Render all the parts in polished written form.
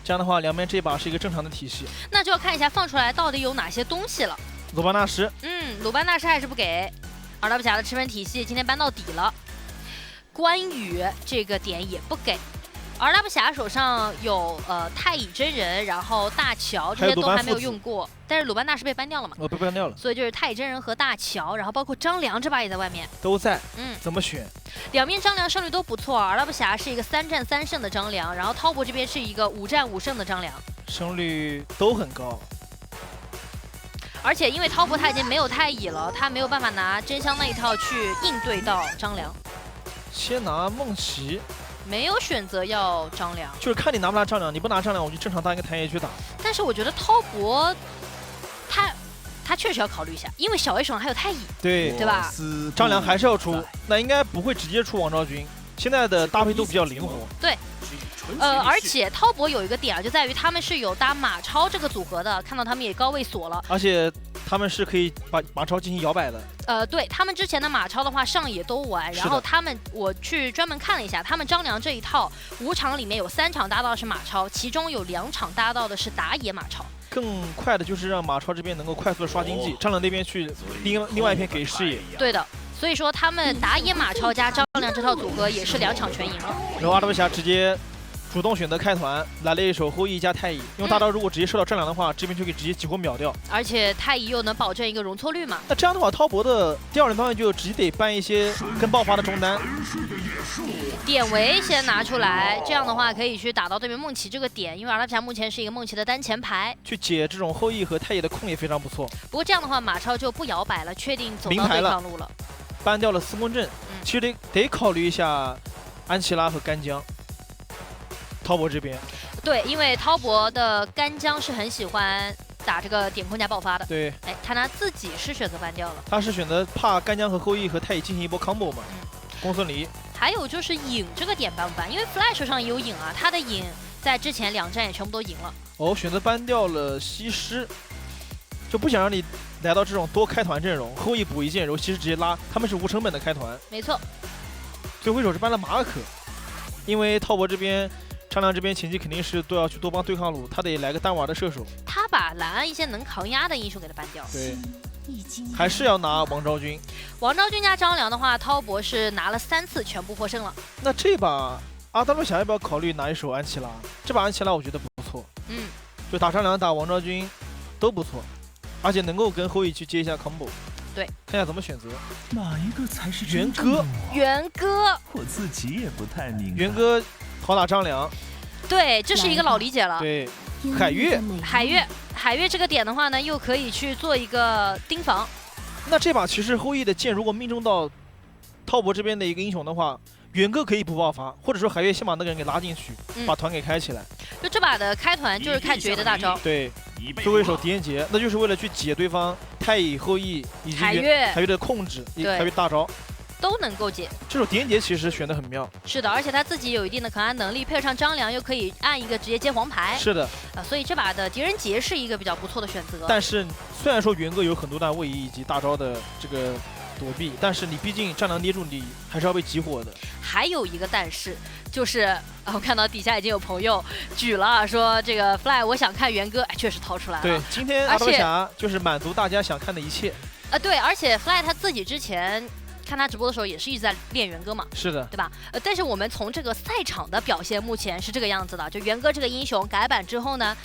这样的话，两边这把是一个正常的体系。那就要看一下放出来到底有哪些东西了。鲁班纳什，鲁班纳什还是不给。RW侠的吃分体系今天搬到底了，关羽这个点也不给。RW侠手上有太乙真人，然后大乔这些都还没有用过，但是鲁班纳什被 ban 掉了嘛？被 ban 掉了。所以就是太乙真人和大乔，然后包括张良这把也在外面，都在。怎么选？两边张良胜率都不错，RW侠是一个3战3胜的张良，然后滔博这边是一个5战5胜的张良，胜率都很高。而且因为滔博他已经没有太乙了，他没有办法拿真香那一套去应对到张良。先拿梦琪。没有选择要张良，就是看你拿不拿张良，你不拿张良，我就正常当一个谭爷去打。但是我觉得滔博，他确实要考虑一下，因为小 A 手上还有太乙，对吧？张良还是要出，那应该不会直接出王昭君。现在的搭配都比较灵活。对，而且滔博有一个点啊，就在于他们是有搭马超这个组合的，看到他们也高位锁了，而且他们是可以把马超进行摇摆的。对他们之前的马超的话上野都玩，然后他们我去专门看了一下，他们张良这一套5场里面有3场搭到是马超，其中有2场搭到的是打野马超。更快的就是让马超这边能够快速的刷经济，张良那边去另外一边给视野。对的，所以说他们打野马超加张良这套组合也是2场全赢了。然后RW侠直接主动选择开团，来了一手后羿加太乙，因为大招如果直接射到张良的话，这边就可以直接几波秒掉。而且太乙又能保证一个容错率嘛。那这样的话，滔博的第2轮方面就直接得搬一些跟爆发的中单。典韦先拿出来，这样的话可以去打到对面梦琪这个点，因为RW侠目前是一个梦琪的单前排，去解这种后羿和太乙的控也非常不错。不过这样的话，马超就不摇摆了，确定走到对抗路了。搬掉了司空震，其实得考虑一下安琪拉和干将。滔博这边，对，因为滔博的干将是很喜欢打这个点空加爆发的。对，哎，他自己是选择 ban 掉了。他是选择怕干将和后羿和太乙进行一波 combo 嘛？公孙离。还有就是影这个点 ban 不 ban？因为 Fly 手上也有影啊，他的影在之前2战也全部都赢了。哦，选择 ban掉了西施，就不想让你来到这种多开团阵容，后羿补一剑，然后西施直接拉，他们是无成本的开团。没错。最后一手是搬了马尔可，因为滔博这边。张良这边前期肯定是都要去多帮对抗路，他得来个单玩的射手。他把蓝安一些能扛压的英雄给他 ban 掉了。对，还是要拿王昭君。王昭君加张良的话，滔博是拿了3次全部获胜了。那这把RW侠要不要考虑拿一手安琪拉？这把安琪拉我觉得不错。就打张良打王昭君都不错，而且能够跟后羿去接一下 combo。对，看一下怎么选择。哪一个才是元歌？元歌，我自己也不太明白。元歌好打张良。对，这是一个老理解了。对，海月这个点的话呢，又可以去做一个盯防。那这把其实后羿的剑如果命中到滔博这边的一个英雄的话，元歌可以不爆发，或者说海月先把那个人给拉进去，把团给开起来。就这把的开团就是看绝的大招。对，最后一手狄仁杰，那就是为了去解对方太乙、后羿以及海月的控制，海月大招。都能够解，这首狄仁杰其实选的很妙。是的，而且他自己有一定的抗压能力，配合上张良又可以按一个直接接黄牌。是的，所以这把的狄仁杰是一个比较不错的选择。但是虽然说元歌有很多段位移以及大招的这个躲避，但是你毕竟张良捏住你还是要被激活的。还有一个但是就是我看到底下已经有朋友举了说这个 Fly 我想看元歌，哎，确实掏出来了。对，今天RW侠就是满足大家想看的一切。对，而且 Fly 他自己之前。看他直播的时候也是一直在练元歌嘛，是的，对吧？但是我们从这个赛场的表现，目前是这个样子的。就元歌这个英雄改版之后呢，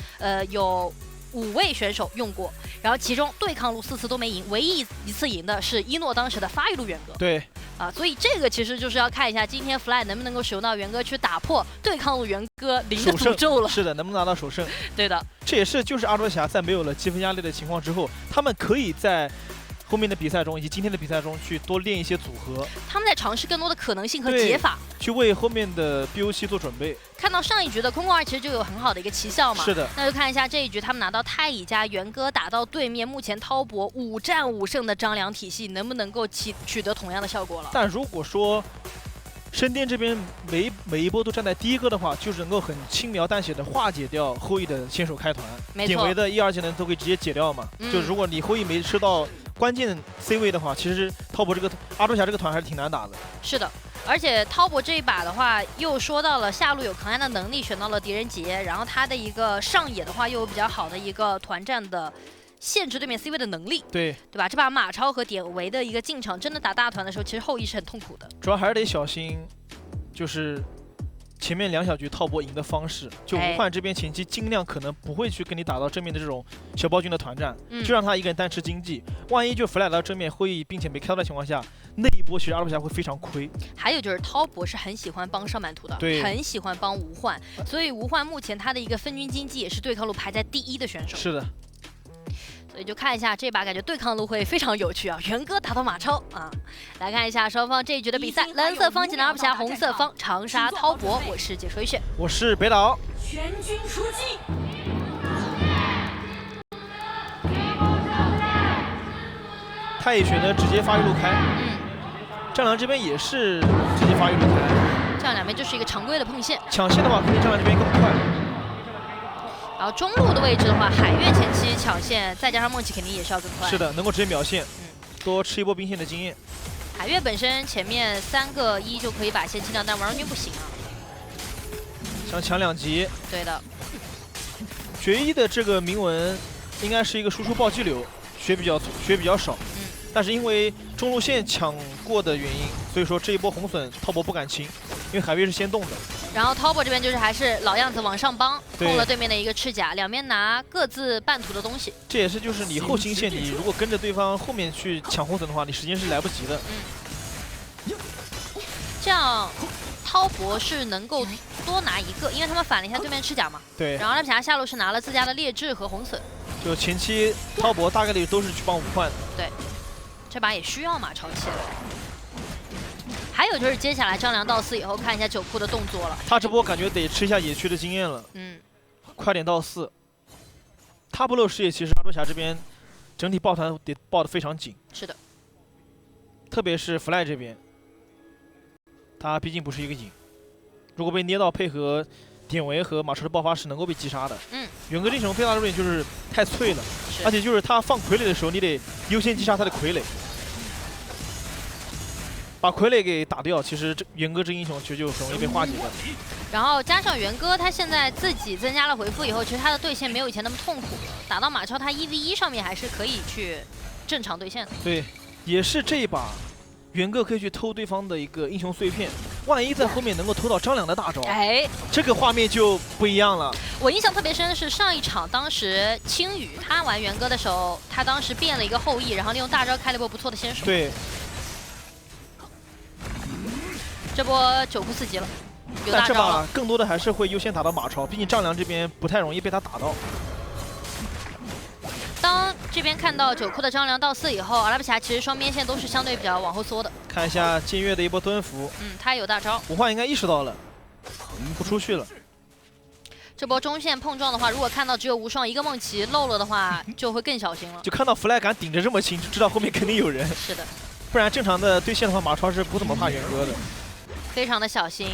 有5位选手用过，然后其中对抗路4次都没赢，唯一一次赢的是一诺当时的发育路元歌。对，所以这个其实就是要看一下今天 Fly 能不能够使用到元歌去打破对抗路元歌0的诅咒了。是的，能不能拿到首胜？对的，这也是就是RW侠在没有了积分压力的情况之后，他们可以在后面的比赛中以及今天的比赛中去多练一些组合，他们在尝试更多的可能性和解法，去为后面的 BO7 做准备。看到上一局的空空2其实就有很好的一个奇效嘛，是的，那就看一下这一局他们拿到太乙加元歌打到对面目前滔博5战5胜的张良体系，能不能够取得同样的效果了？但如果说申巅这边每一波都站在第一个的话，就是能够很轻描淡写的化解掉后羿的先手开团，典韦的1、2技能都可以直接解掉嘛。就如果你后羿没吃到关键 C 位的话，其实滔博这个RW侠这个团还是挺难打的。是的，而且滔博这一把的话，又说到了下路有抗压的能力，选到了狄仁杰，然后他的一个上野的话又有比较好的一个团战的限制对面 C 位的能力，对吧？这把马超和典韦的一个进场，真的打大团的时候，其实后羿是很痛苦的。主要还是得小心，就是前面2小局滔博赢的方式，就无患这边前期尽量可能不会去跟你打到正面的这种小暴君的团战，就让他一个人单吃经济。万一就弗莱到正面后羿，并且没开到的情况下，那一波其实阿拉伯侠会非常亏。还有就是滔博是很喜欢帮上满图的，很喜欢帮无患，所以无患目前他的一个分军经济也是对抗路排在第1的选手。是的。所以就看一下这把，感觉对抗路会非常有趣啊！元哥打到马超啊，来看一下双方这一局的比赛。蓝色方济南阿拉伯侠，红色方长沙滔博。我是解说一雪，我是北岛。全军出击！太乙选择直接发育路开，战狼这边也是直接发育路开，这样两边就是一个常规的碰线。抢线的话，肯定战狼这边更快。然后中路的位置的话，海月前期抢线，再加上梦琪肯定也是要更快。是的，能够直接秒线，多吃一波兵线的经验。海月本身前面3个1就可以把线清掉，但王昭君不行啊。想抢2级。对的。决一的这个铭文应该是一个输出暴击流，血比较少。但是因为中路线抢过的原因，所以说这一波红损滔博不敢清，因为海月是先动的。然后滔博这边就是还是老样子往上帮，控了对面的一个赤甲，两边拿各自半途的东西。这也是就是你后清线，你如果跟着对方后面去抢红损的话，你时间是来不及的。这样滔博是能够多拿1个，因为他们反了一下对面赤甲嘛。对。然后阿拉伯侠下路是拿了自家的劣质和红损。就前期滔博大概率都是去帮5换的。对。这把也需要马超起来。还有就是接下来张良到4以后，看一下9库的动作了。他这波感觉得吃一下野区的经验了。快点到4。他不露视野，其实阿拉伯侠这边整体抱团得抱得非常紧。是的。特别是 Fly 这边，他毕竟不是一个影，如果被捏到，配合典韦和马超的爆发是能够被击杀的。元哥这种最大的弱点就是太脆了，而且就是他放傀儡的时候，你得优先击杀他的傀儡，把傀儡给打掉，其实元哥这英雄其实就很容易被化解的。然后加上元哥他现在自己增加了回复以后，其实他的对线没有以前那么痛苦了。打到马超，他1v1上面还是可以去正常对线的。对，也是这一把，元哥可以去偷对方的一个英雄碎片，万一在后面能够偷到张良的大招，这个画面就不一样了。我印象特别深的是上一场，当时青羽他玩元哥的时候，他当时变了一个后羿，然后利用大招开了一波不错的先手。对。这波9库4级了，有大招了。但这把更多的还是会优先打到马超，毕竟张良这边不太容易被他打到。当这边看到9库的张良到4以后，阿拉伯侠其实双边线都是相对比较往后缩的。看一下剑月的一波蹲伏，他有大招。5换应该意识到了，不出去了。这波中线碰撞的话，如果看到只有无双一个梦琪漏了的话，就会更小心了。就看到 Fly 敢顶着这么清，就知道后面肯定有人。是的。不然正常的对线的话，马超是不怎么怕元哥的。非常的小心。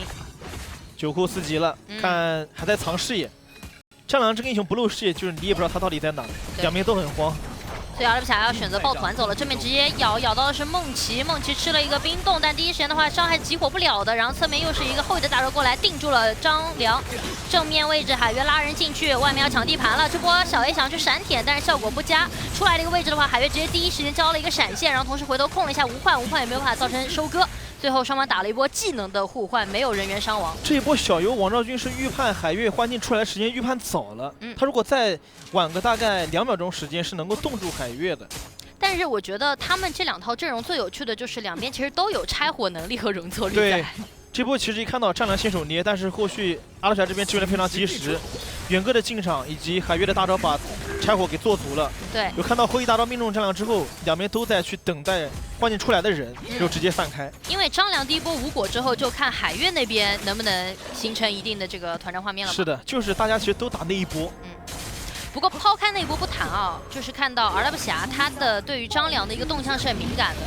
9库4级了，看还在藏视野。战狼这个英雄不露视野，就是你也不知道他到底在哪，两边都很慌。所以阿拉伯侠要选择抱团走了，正面直接咬到的是梦琪，梦琪吃了一个冰冻，但第一时间的话伤害激活不了的，然后侧面又是一个后羿的大招过来定住了张良，正面位置海月拉人进去，外面要抢地盘了，这波小 A 想去闪舔，但是效果不佳，出来的一个位置的话，海月直接第一时间交了一个闪现，然后同时回头控了一下无患也没有办法造成收割。最后双方打了一波技能的互换，没有人员伤亡。这一波小游王昭君是预判海月换境出来时间预判早了，他如果再晚个大概2秒钟时间是能够冻住海月的。但是我觉得他们这2套阵容最有趣的就是两边其实都有拆火能力和容错率在。对，这波其实一看到战狼先手捏，但是后续阿拉伯侠这边支援的非常及时，远哥的进场以及海月的大招把拆火给做足了。对，有看到后羿大招命中战狼之后，两边都在去等待换境出来的人，就直接散开。因为张良第一波无果之后，就看海月那边能不能形成一定的这个团战画面了。是的，就是大家其实都打那一波。不过抛开那一波不谈啊，就是看到阿拉伯侠他的对于张良的一个动向是很敏感的。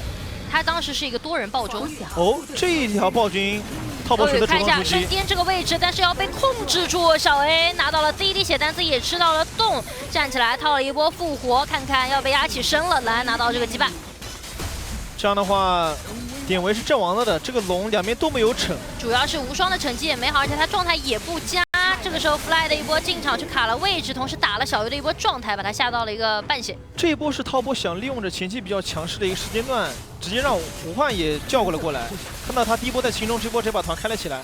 他当时是一个多人爆中。哦，这一条暴君，套博选择主动出击。看一下身颠这个位置，但是要被控制住。小 A 拿到了第一滴血，但自己也吃到了洞，站起来套了一波复活，看看要被压起身了，来拿到这个击败。这样的话，典韦是阵亡了的，这个龙两边都没有逞，主要是无双的成绩也没好，而且他状态也不佳。这个时候 Fly 的一波进场去卡了位置，同时打了小鱼的一波状态，把他吓到了一个半血。这一波是滔博想利用着前期比较强势的一个时间段，直接让武焕也叫过来。看到他第一波在秦中，这波直接把团开了起来。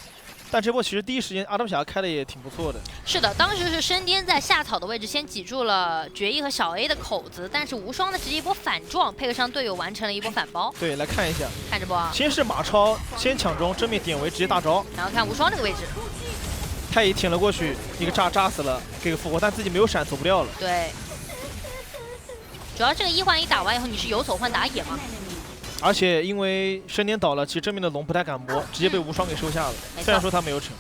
但这波其实第一时间阿汤侠开的也挺不错的。是的，当时是深颠在下草的位置先挤住了决一和小 A 的口子，但是无双的直接一波反撞，配合上队友完成了一波反包。对，来看一下，看这波，先是马超先抢中，正面典韦直接大招，然后看无双这个位置。太乙舔了过去，一个炸死了，给个复活，但自己没有闪，走不掉了。对，主要这个1换1打完以后，你是有手换打野嘛？而且因为深颠倒了，其实正面的龙不太敢搏，直接被无双给收下了。虽然说他没有逞，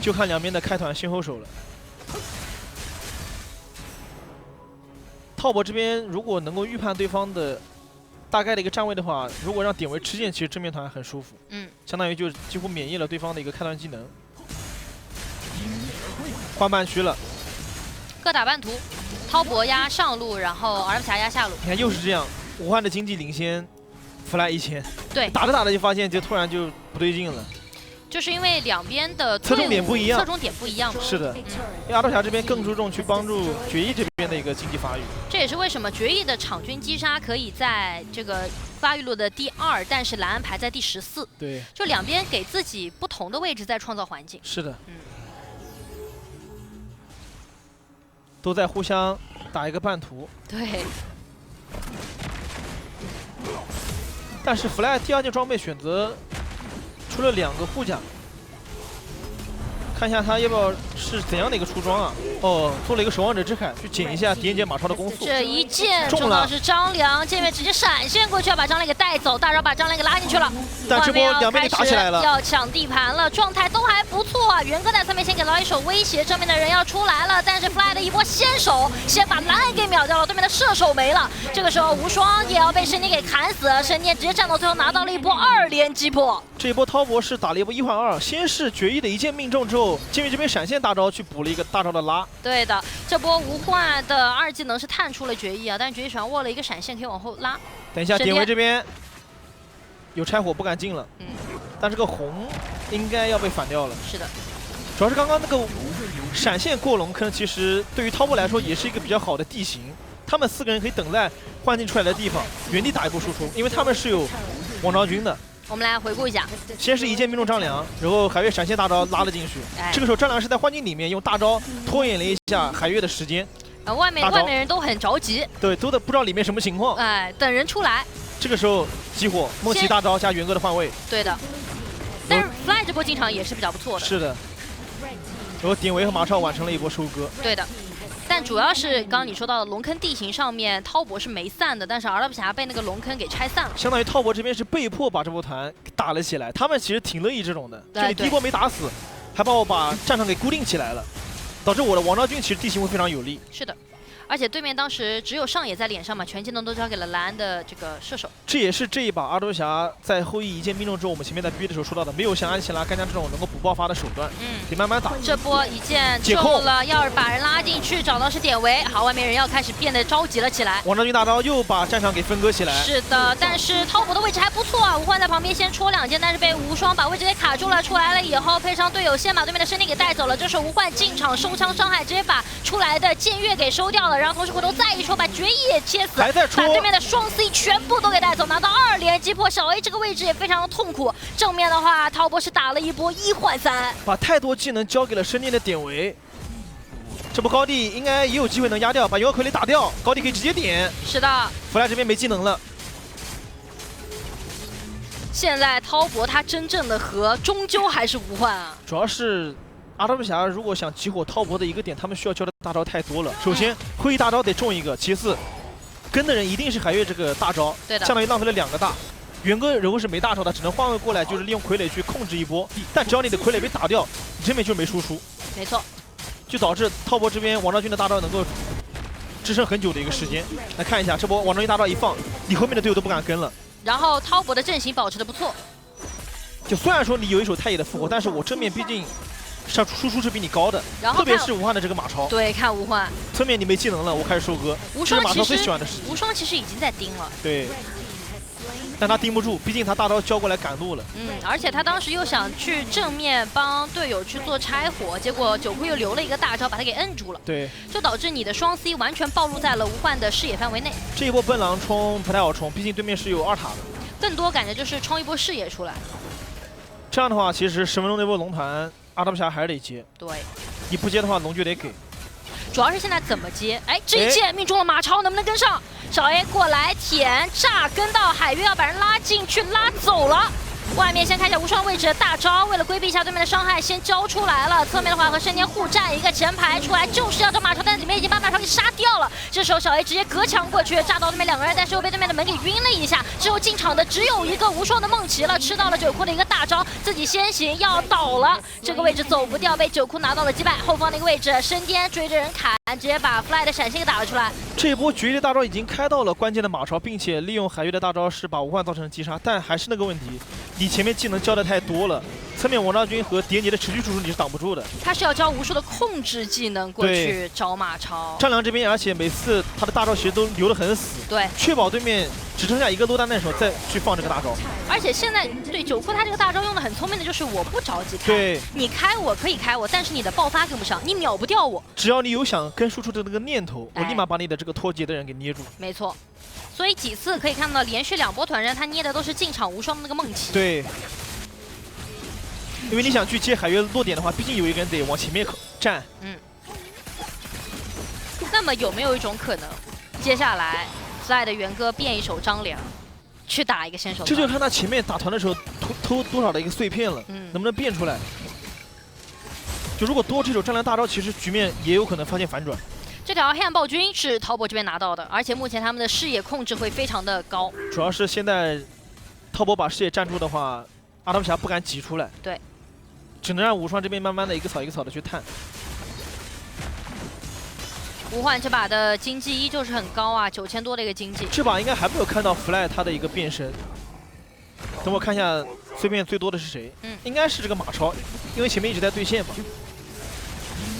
就看两边的开团先后手了。滔博这边如果能够预判对方的大概的一个站位的话，如果让典韦吃剑，其实正面团很舒服，相当于就几乎免疫了对方的一个开团技能。换半区了，各打半图，滔博压上路，然后阿拉布侠压下路。你看又是这样，武汉的经济领先，Fly 1000。对，打着就发现就突然就不对劲了。就是因为两边的侧重点不一样，侧重点不一样嘛。是的，因为阿多侠这边更注重去帮助决一这边的一个经济发育。这也是为什么决一的场均击杀可以在这个发育路的第2，但是蓝安排在第14。对，就两边给自己不同的位置在创造环境。是的，都在互相打一个半途。对。但是 Fly 第2件装备选择出了2个护甲，看一下他要不要是怎样的一个出装啊？哦，做了一个守望者之铠，去减一下狄仁杰马超的攻速。这一剑中了，是张良，剑面直接闪现过去，要把张良给带走，大招把张良给拉进去了。但这波两边打起来了，要抢地盘了，状态都还不错啊。元哥在侧面先给到一手威胁，正面的人要出来了，但是 Fly 的一波先手，先把蓝给秒掉了，对面的射手没了。这个时候无双也要被深颠给砍死，深颠直接站到最后拿到了一波2连击破。这一波滔博是打了一波1换2，先是决一的一剑命中之后，剑面这边闪现大招去补了一个大招的拉。对的，这波无患的2技能是探出了决一啊，但是决一手上握了一个闪现可以往后拉。等一下，典韦这边有拆火不敢进了，但这个红应该要被反掉了。是的，主要是刚刚那个闪现过龙坑，其实对于滔博来说也是一个比较好的地形，他们4个人可以等在幻境出来的地方，原地打一波输出，因为他们是有王昭君的。我们来回顾一下，先是一剑命中张良，然后海月闪现大招拉了进去。这个时候张良是在幻境里面用大招拖延了一下海月的时间。外面人都很着急，对，都不知道里面什么情况。等人出来。这个时候激活梦奇大招加元哥的换位。对的，但是 Fly 这波进场也是比较不错的。是的，然后典韦和马超完成了一波收割。对的。但主要是刚刚你说到的龙坑地形上面，滔博是没散的，但是阿拉布侠被那个龙坑给拆散了。相当于滔博这边是被迫把这波团打了起来，他们其实挺乐意这种的，就你第一波没打死，还帮我把战场给固定起来了，导致我的王昭君其实地形会非常有利。是的。而且对面当时只有上野在脸上嘛，全技能都交给了蓝安的这个射手。这也是这一把阿多侠在后羿一剑命中之后，我们前面在 B 的时候说到的，没有像安琪拉、干将这种能够补爆发的手段，得慢慢打。这波一剑中了，要是把人拉进去，找到是典韦，好，外面人要开始变得着急了起来。王昭君大招又把战场给分割起来。是的，但是滔博的位置还不错啊，无患在旁边先戳2剑，但是被无双把位置给卡住了。出来了以后，配上队友先把对面的身体给带走了。这时候无患进场收枪伤害，直接把出来的剑月给收掉了，然后同时回头再一戳，把决一也切死，还在戳，把对面的双 C 全部都给带走，拿到2连击破。小 A 这个位置也非常的痛苦。正面的话，滔博是打了一波1换3，把太多技能交给了深渊的典韦。这波高地应该也有机会能压掉，把元傀儡打掉，高地可以直接点。是的，弗莱这边没技能了。现在滔博他真正的和终究还是无患啊，主要是。阿拉布侠如果想激活滔博的一个点，他们需要交的大招太多了。首先，后羿大招得中一个；其次，跟的人一定是海月这个大招，相当于浪费了2个大。元哥如果是没大招的，只能换位过来，就是利用傀儡去控制一波。但只要你的傀儡被打掉，你正面就没输出。没错，就导致滔博这边王昭君的大招能够支撑很久的一个时间。来看一下这波王昭君大招一放，你后面的队友都不敢跟了。然后滔博的阵型保持的不错。就虽然说你有一手太乙的复活，但是我正面毕竟。输出是比你高的，特别是无患的这个马超。对，看无患。侧面你没技能了，我开始收割。无双马超最喜欢的事情。无双其实已经在盯了。对。但他盯不住，毕竟他大招交过来赶路了。而且他当时又想去正面帮队友去做拆火，结果九库又留了一个大招把他给摁住了。对，就导致你的双 C 完全暴露在了无患的视野范围内。这一波奔狼冲不太好冲，毕竟对面是有2塔的。更多感觉就是冲一波视野出来。这样的话，其实10分钟那波龙团，阿达布侠还是得接。对，你不接的话，龙就得给。主要是现在怎么接？哎，这一剑命中了马超，能不能跟上？小 A 过来舔炸，跟到海月要把人拉进去，拉走了。外面先看一下无双位置的大招，为了规避一下对面的伤害，先交出来了。侧面的话和深渊互战，一个前排出来就是要找马超，但里面已经把马超给杀掉了。这时候小 A 直接隔墙过去，炸到对面2个人，但是又被对面的门给晕了一下。之后进场的只有一个无双的梦琪了，吃到了九库的一个大招，自己先行要倒了。这个位置走不掉，被九库拿到了击败。后方那个位置，深颠追着人砍，直接把 Fly 的闪现给打了出来。这一波绝地大招已经开到了关键的马超，并且利用海月的大招是把无患造成击杀，但还是那个问题，你前面技能交的太多了，侧面王昭君和蝶妮的持续输出你是挡不住的。他是要交无数的控制技能过去找马超。战狼这边，而且每次他的大招其实都留得很死，对，确保对面只剩下一个落单的时候再去放这个大招。而且现在对九库他这个大招用的很聪明的，就是我不着急开，对，你开我可以开我，但是你的爆发跟不上，你秒不掉我。只要你有想跟输出的那个念头，我立马把你的这个脱节的人给捏住。没错。所以几次可以看到连续2波团战，他捏的都是进场无双的那个梦琪。对，因为你想去接海月落点的话，毕竟有一个人得往前面站。那么有没有一种可能，接下来 Fly 的元哥变一手张良，去打一个先手？这就看他前面打团的时候偷多少的一个碎片了，能不能变出来？就如果多这手张良大招，其实局面也有可能发现反转。这条黑暗暴君是滔博这边拿到的，而且目前他们的视野控制会非常的高。主要是现在滔博把视野站住的话，阿达布侠不敢挤出来，对，只能让无双这边慢慢的一个草一个草的去探。无患这把的经济依旧是很高啊，9000多的一个经济。这把应该还没有看到 Fly 他的一个变身，等我看一下碎片最多的是谁，应该是这个马超，因为前面一直在对线嘛。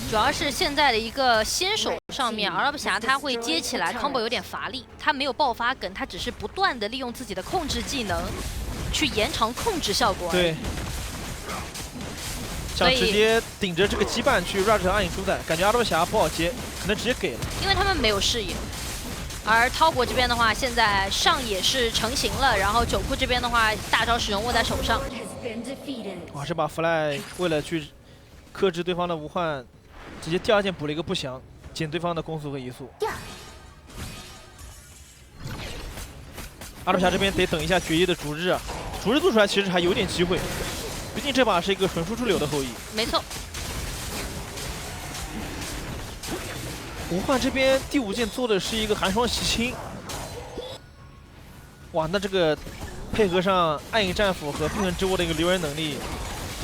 主要是现在的一个先手上面，阿拉布侠他会接起来 combo 有点乏力，他没有爆发梗，他只是不断的利用自己的控制技能去延长控制效果。对，想直接顶着这个羁绊去 rush 暗影主宰，感觉阿拉布侠不好接，可能直接给了，因为他们没有视野。而滔博这边的话，现在上野是成型了，然后九库这边的话，大招使用握在手上。哇，这把 Fly 为了去克制对方的无患。直接第2件补了一个不祥，减对方的攻速和移速。阿拉布侠这边得等一下绝夜的逐日啊，逐日做出来其实还有点机会，毕竟这把是一个纯输出流的后裔。没错。无患这边第5件做的是一个寒霜袭清，哇，那这个配合上暗影战斧和冰痕之握的一个留人能力，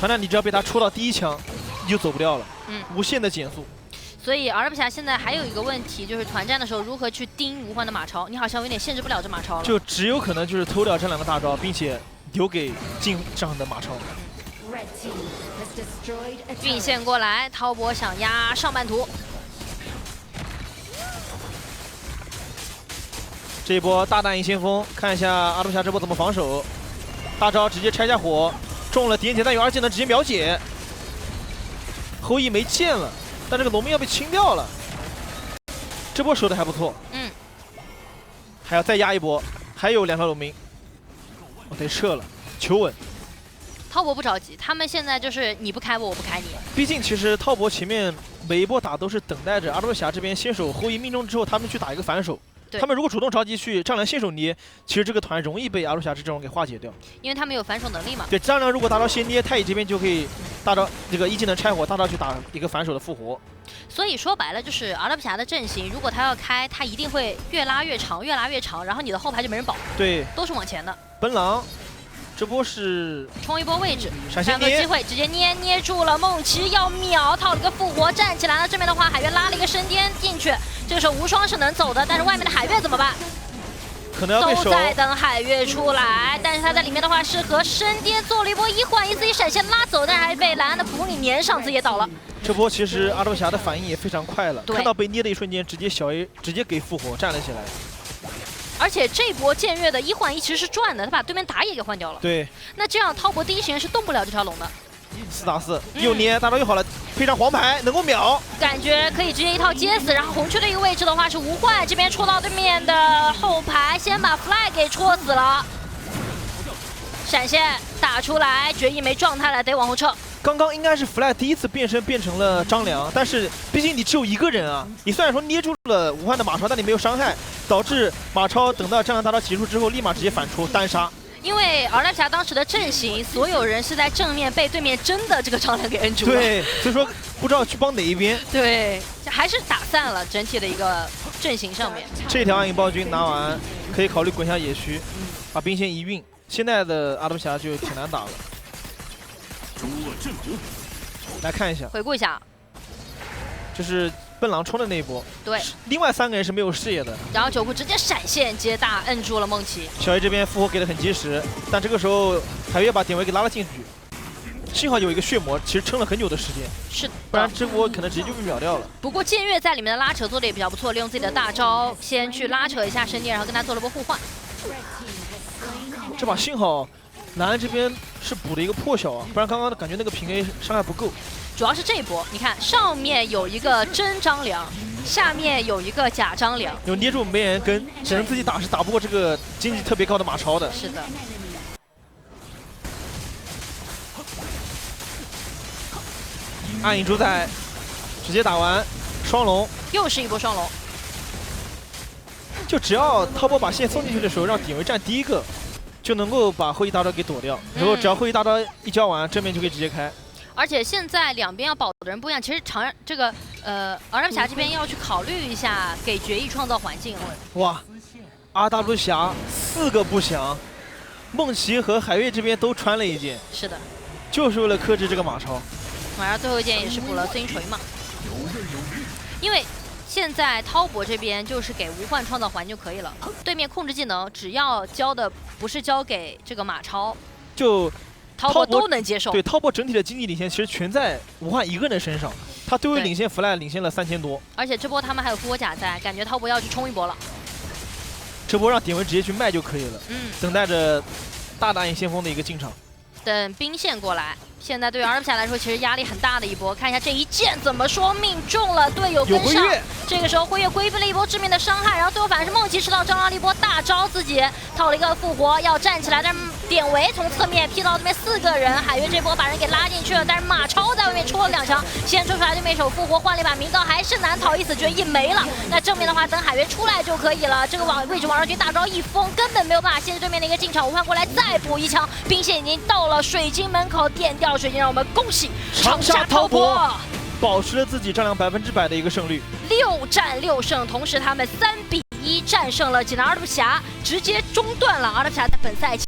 团战你只要被他戳到第1枪。你就走不掉了，无限的减速。所以阿拉布侠现在还有一个问题，就是团战的时候如何去盯无患的马超，你好像有点限制不了这马超了。就只有可能就是偷掉这2个大招，并且留给进上的马超。运线过来，滔博想压上半图。这一波大弹影先锋，看一下阿拉布侠这波怎么防守。大招直接拆下火，中了点解弹有2技能直接秒解。后羿没剑了，但这个龙命要被清掉了。这波守的还不错，还要再压一波，还有2条龙命，我得撤了，求稳。滔博不着急，他们现在就是你不开我，我不开你。毕竟其实滔博前面每一波打都是等待着阿拉布侠这边先手后羿命中之后，他们去打一个反手。他们如果主动着急去张良先手捏，其实这个团容易被阿拉布侠这种给化解掉，因为他们有反手能力嘛。对，张良如果大招先捏，太乙这边就可以大招这个1技能拆火，大招去打一个反手的复活。所以说白了就是阿拉布侠的阵型，如果他要开，他一定会越拉越长，越拉越长，然后你的后排就没人保。对，都是往前的。奔狼，这波是冲一波位置，闪现捏，机会直接捏住了梦琪，要秒套了个复活，站起来了。这边的话，海月拉了一个升颠进去，这个时候无双是能走的，但是外面的海月怎么办？可能要被守，都在等海月出来，但是他在里面的话是和升颠做了一波1换1，自己闪现拉走，但是还是被莱恩的普里粘上，自己也倒了。这波其实阿拉布侠的反应也非常快了，看到被捏的一瞬间，直接小 A 直接给复活站了起来。而且这波剑月的1换1其实是赚的，他把对面打野给换掉了。对，那这样滔博第一时间是动不了这条龙的。 4打4，又捏，大招又好了，配上黄牌能够秒，感觉可以直接一套接死。然后红区的一个位置的话是无患，这边戳到对面的后排，先把 Fly 给戳死了。闪现打出来，决议没状态了，得往后撤。刚刚应该是 Fly 第一次变身变成了张良，但是毕竟你只有一个人啊，你虽然说捏住了无患的马超，但你没有伤害，导致马超等到张良大招结束之后，立马直接反出单杀。 因为尔莱侠当时的阵型，所有人是在正面被对面真的这个张良给摁住了。对，所以说不知道去帮哪一边。对，还是打散了整体的一个阵型上面。这条暗影暴君拿完，可以考虑滚下野区，把兵线一运。现在的阿德侠就挺难打了。来看一下，回顾一下，就是笨狼冲的那一波。对，另外3个人是没有视野的。然后九库直接闪现接大，摁住了梦琪。小 A 这边复活给的很及时，但这个时候海月把典韦给拉了进去，幸好有一个血魔，其实撑了很久的时间。是的，不然这波可能直接就被秒掉了。不过剑月在里面的拉扯做的也比较不错，利用自己的大招先去拉扯一下神殿，然后跟他做了波互换。这把幸好南安这边是补了一个破晓啊，不然刚刚感觉那个平 A 伤害不够。主要是这一波，你看上面有一个真张良，下面有一个假张良，有捏住没人跟，只能自己打，是打不过这个经济特别高的马超的。是的。暗影主宰直接打完双龙，又是一波双龙。就只要滔波把线送进去的时候，让典韦站第一个，就能够把后羿大招给躲掉。然后只要后羿大招一交完，正面就可以直接开。而且现在两边要保的人不一样，其实这个阿拉布侠这边要去考虑一下给决议创造环境了。哇，RW 侠4个不降，梦琪和海月这边都穿了一件。是的，就是为了克制这个马超。然后最后一件也是补了碎银锤嘛，因为现在滔博这边就是给无患创造环就可以了，对面控制技能只要交的不是交给这个马超，就滔博都能接受。对，滔博整体的经济领先其实全在无患一个人身上，他对位领先 Fly 领先了3000多。而且这波他们还有复活甲在，感觉滔博要去冲一波了。这波让典韦直接去卖就可以了，等待着大暗影先锋的一个进场。等兵线过来，现在对于阿尔布侠来说其实压力很大的一波。看一下这一剑怎么说命中了，队友跟上。这个时候辉月规避了一波致命的伤害，然后最后反而是梦琪吃到张良了一波大招，自己套了一个复活要站起来，但是典韦从侧面劈到对面4个人，海月这波把人给拉进去了，但是马超在外面戳了2枪，先抽出来对面手复活换了一把明刀，还是难逃一死，决议没了。那正面的话等海月出来就可以了，这个位置网上军大招一封，根本没有办法限制对面的一个进场，无患过来再补一枪，兵线已经到了水晶门口，点掉水晶，让我们恭喜长沙滔博保持了自己战量100%的一个胜率，6战6胜，同时他们3比1战胜了济南阿尔布侠，直接中断了阿尔布侠在本赛季